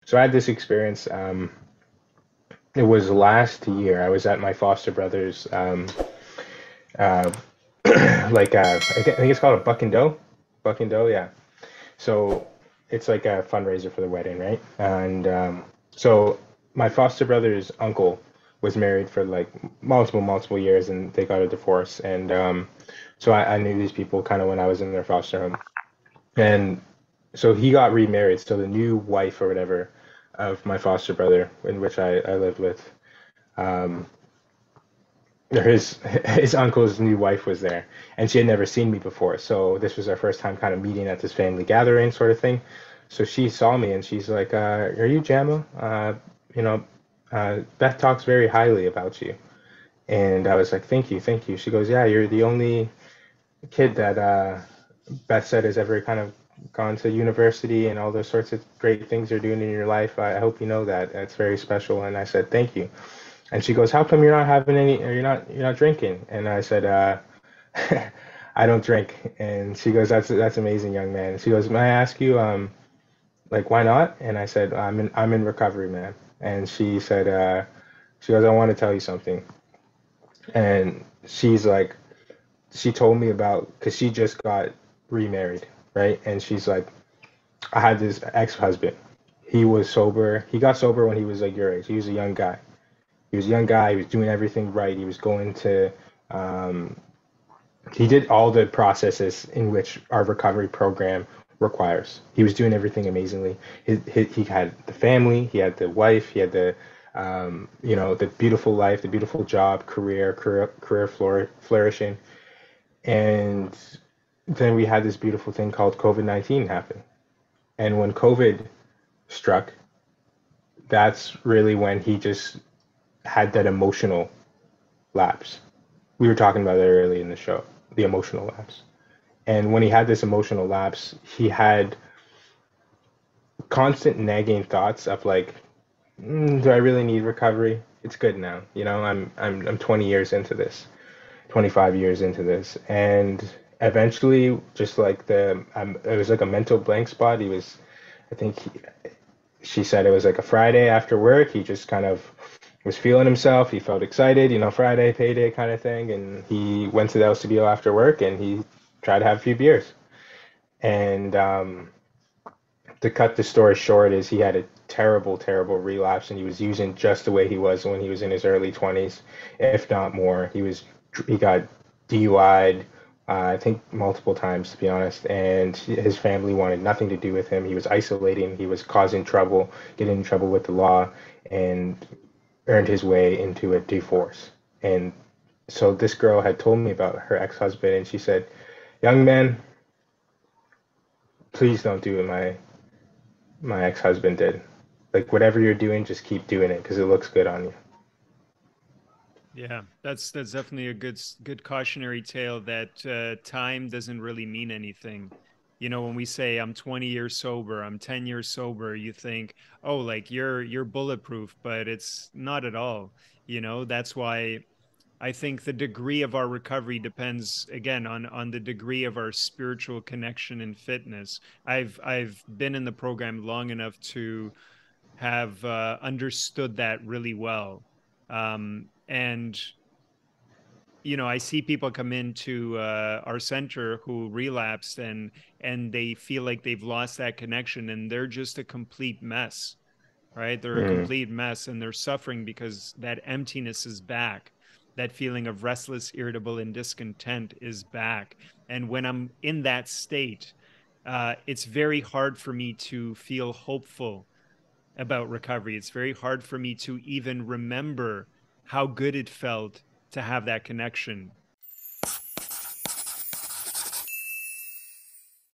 So I had this experience. It was last year. I was at my foster brother's, uh, I think it's called a buck and doe. Buck and doe, yeah. So it's like a fundraiser for the wedding, right? And so my foster brother's uncle was married for like multiple years, and they got a divorce. And so I knew these people kind of when I was in their foster home. And so he got remarried. So the new wife or whatever of my foster brother, in which I lived with, um, his uncle's new wife was there, and she had never seen me before. So this was our first time kind of meeting at this family gathering sort of thing. So she saw me and she's like, "Are you Jamo? You know, Beth talks very highly about you." And I was like, "Thank you, thank you." She goes, "Yeah, you're the only kid that Beth said has ever kind of gone to university and all those sorts of great things you're doing in your life. I hope you know that. That's very special." And I said, "Thank you." And she goes, "How come you're not having any, or you're not drinking?" And I said, "I don't drink." And she goes, "That's amazing, young man." And she goes, "May I ask you, like, why not?" And I said, I'm in recovery, man." And she goes, "I want to tell you something." And she's like, she told me about because she just got remarried, right? And she's like, "I had this ex-husband. He was sober. He got sober when he was like your age. He was a young guy. He was a young guy. He was doing everything right. He was going to, um, he did all the processes in which our recovery program requires. He was doing everything amazingly. He had the family, he had the wife, he had the beautiful life, the beautiful job, career flourishing. And then we had this beautiful thing called COVID-19 happen. And when COVID struck, that's really when he just had that emotional lapse. We were talking about that early in the show, the emotional lapse. And when he had this emotional lapse, he had constant nagging thoughts of like, do I really need recovery? It's good now. I'm 20 years into this, 25 years into this, and eventually, just like it was like a mental blank spot. I think she said it was like a Friday after work. He just kind of was feeling himself. He felt excited, Friday payday kind of thing, and he went to the LCBO after work and he tried to have a few beers. And to cut the story short, is he had a terrible relapse, and he was using just the way he was when he was in his early 20s, if not more. He got DUI'd, I think multiple times to be honest, and his family wanted nothing to do with him. He was isolating, he was causing trouble, getting in trouble with the law, and earned his way into a divorce. And so this girl had told me about her ex-husband, and she said, "Young man, please don't do what my ex-husband did. Like whatever you're doing, just keep doing it because it looks good on you." Yeah, that's definitely a good cautionary tale that time doesn't really mean anything. You know, when we say I'm 20 years sober, I'm 10 years sober, you think, "Oh, like you're bulletproof," but it's not at all. You know, that's why I think the degree of our recovery depends again on the degree of our spiritual connection and fitness. I've been in the program long enough to have understood that really well. And you know, I see people come into our center who relapsed and they feel like they've lost that connection and they're just a complete mess, right? They're a Mm, complete mess and they're suffering because that emptiness is back. That feeling of restless, irritable, and discontent is back. And when I'm in that state, it's very hard for me to feel hopeful about recovery. It's very hard for me to even remember how good it felt to have that connection.